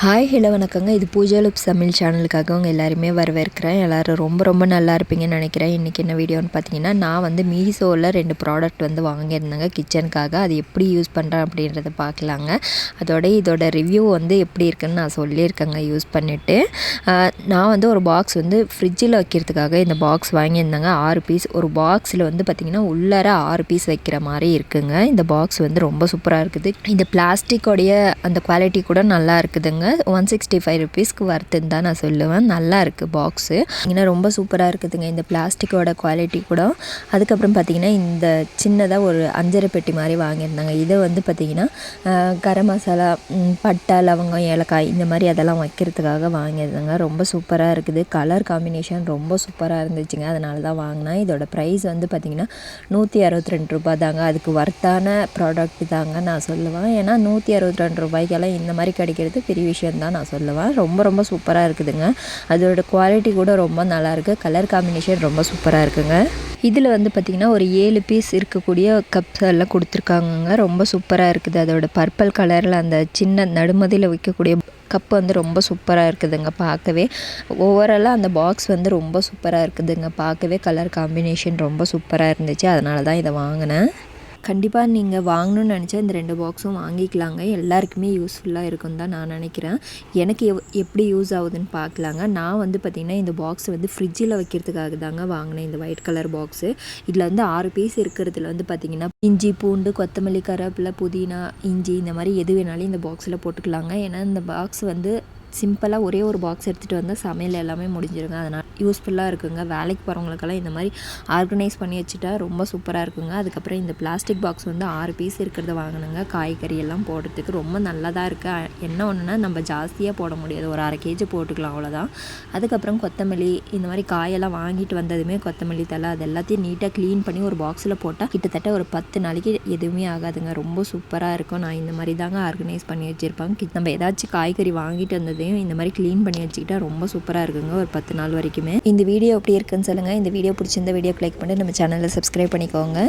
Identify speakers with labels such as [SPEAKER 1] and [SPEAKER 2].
[SPEAKER 1] Hi hello வணக்கங்க. இது பூஜா லுப்ஸ் தமிழ் சேனலுக்காக உங்கள் எல்லாருமே வரவேற்கிறேன். எல்லோரும் ரொம்ப நல்லா இருப்பீங்கன்னு நினைக்கிறேன். இன்றைக்கி என்ன வீடியோன்னு பார்த்தீங்கன்னா, நான் வந்து மீஷோவில் 2 ப்ராடக்ட் வந்து வாங்கியிருந்தேங்க கிச்சனுக்காக. அது எப்படி யூஸ் பண்ணுறேன் அப்படின்றத பார்க்கலாங்க. இதோட ரிவ்யூ வந்து எப்படி இருக்குன்னு நான் சொல்லியிருக்கேங்க யூஸ் பண்ணிவிட்டு. நான் வந்து ஒரு பாக்ஸ் வந்து ஃப்ரிட்ஜில் வைக்கிறதுக்காக இந்த பாக்ஸ் வாங்கியிருந்தேங்க. 6 பீஸ் ஒரு பாக்ஸில் வந்து பார்த்திங்கன்னா உள்ளார 6 பீஸ் வைக்கிற மாதிரி இருக்குங்க. இந்த பாக்ஸ் வந்து ரொம்ப சூப்பராக இருக்குது. இந்த பிளாஸ்டிக்கோடைய அந்த குவாலிட்டி கூட நல்லா இருக்குதுங்க. 165 ருபீஸ்க்கு வர்த்துன்னு தான் நான் சொல்லுவேன். நல்லா இருக்குது பாக்ஸு. ஏன்னா ரொம்ப சூப்பராக இருக்குதுங்க இந்த பிளாஸ்டிக்கோட குவாலிட்டி கூட. அதுக்கப்புறம் பார்த்திங்கன்னா இந்த சின்னதாக ஒரு 5 பெட்டி மாதிரி வாங்கியிருந்தாங்க. இதை வந்து பார்த்திங்கன்னா கரம் மசாலா, பட்டை, லவங்கம், ஏலக்காய் இந்த மாதிரி அதெல்லாம் வைக்கிறதுக்காக வாங்கியிருந்தாங்க. ரொம்ப சூப்பராக இருக்குது. கலர் காம்பினேஷன் ரொம்ப சூப்பராக இருந்துச்சுங்க. அதனால தான் வாங்கினேன். இதோட ப்ரைஸ் வந்து பார்த்திங்கன்னா 162 ரூபா தாங்க. அதுக்கு வர்த்தான ப்ராடக்ட் தாங்க நான் சொல்லுவேன். ஏன்னா 162 ரூபாய்க்கெல்லாம் இந்த மாதிரி கிடைக்கிறது பெரிய விஷயம் தான் நான் சொல்லுவேன். ரொம்ப சூப்பராக இருக்குதுங்க. அதோட குவாலிட்டி கூட ரொம்ப நல்லாயிருக்கு. கலர் காம்பினேஷன் ரொம்ப சூப்பராக இருக்குங்க. இதில் வந்து பார்த்திங்கன்னா ஒரு 7 பீஸ் இருக்கக்கூடிய கப்ஸ் எல்லாம் கொடுத்துருக்காங்கங்க. ரொம்ப சூப்பராக இருக்குது. அதோட பர்பிள் கலரில் அந்த சின்ன நடுமதியில் வைக்கக்கூடிய கப்பு வந்து ரொம்ப சூப்பராக இருக்குதுங்க பார்க்கவே. ஓவராலாக அந்த பாக்ஸ் வந்து ரொம்ப சூப்பராக இருக்குதுங்க பார்க்கவே. கலர் காம்பினேஷன் ரொம்ப சூப்பராக இருந்துச்சு. அதனால தான் இதை வாங்கினேன். கண்டிப்பாக நீங்கள் வாங்கணும்னு நினச்சா இந்த 2 பாக்ஸும் வாங்கிக்கலாங்க. எல்லாருக்குமே யூஸ்ஃபுல்லாக இருக்குன்னு தான் நான் நினைக்கிறேன். எனக்கு எப்படி யூஸ் ஆகுதுன்னு பார்க்கலாங்க. நான் வந்து பார்த்திங்கன்னா இந்த பாக்ஸ் வந்து ஃப்ரிட்ஜில் வைக்கிறதுக்காக தாங்க வாங்கினேன். இந்த ஒயிட் கலர் பாக்ஸு. இதில் வந்து 6 பீஸ் இருக்கிறதுல வந்து பார்த்திங்கன்னா இஞ்சி, பூண்டு, கொத்தமல்லி, கருவேப்பிலை, புதினா, இஞ்சி இந்த மாதிரி எது வேணாலும் இந்த பாக்ஸில் போட்டுக்கலாங்க. ஏன்னா இந்த பாக்ஸ் வந்து சிம்பிளாக ஒரே ஒரு பாக்ஸ் எடுத்துகிட்டு வந்தால் சமையல் எல்லாமே முடிஞ்சிருங்க. அதனால் யூஸ்ஃபுல்லாக இருக்குங்க. வேலைக்கு போகிறவங்களுக்கெல்லாம் இந்த மாதிரி ஆர்கனைஸ் பண்ணி வச்சுட்டா ரொம்ப சூப்பராக இருக்குங்க. அதுக்கப்புறம் இந்த பிளாஸ்டிக் பாக்ஸ் வந்து 6 பீஸ் இருக்கிறத வாங்கினேங்க. காய்கறி எல்லாம் போடுறதுக்கு ரொம்ப நல்லதாக இருக்குது. என்ன ஒன்றுனா நம்ம ஜாஸ்தியாக போட முடியாது. ஒரு 1/2 கேஜி போட்டுக்கலாம், அவ்வளோதான். அதுக்கப்புறம் கொத்தமல்லி இந்த மாதிரி காயெல்லாம் வாங்கிட்டு வந்ததுமே கொத்தமல்லி தலை அது எல்லாத்தையும் நீட்டாக க்ளீன் பண்ணி ஒரு பாக்ஸில் போட்டால் கிட்டத்தட்ட ஒரு 10 நாளைக்கு எதுவுமே ஆகாதுங்க. ரொம்ப சூப்பராக இருக்கும். நான் இந்த மாதிரி தாங்க ஆர்கனைஸ் பண்ணி வச்சுருப்பேன். நம்ம ஏதாச்சும் காய்கறி வாங்கிட்டு வந்தது இந்த மாதிரி க்ளீன் பண்ணி வச்சுக்கிட்டா ரொம்ப சூப்பராக இருக்குங்க ஒரு 10 நாள் வரைக்குமே. இந்த வீடியோ எப்படி இருக்குன்னு சொல்லுங்கள். இந்த வீடியோ பிடிச்சிருந்த வீடியோக்கு லைக் பண்ணி நம்ம சேனலை சப்ஸ்கிரைப் பண்ணிக்கோங்க.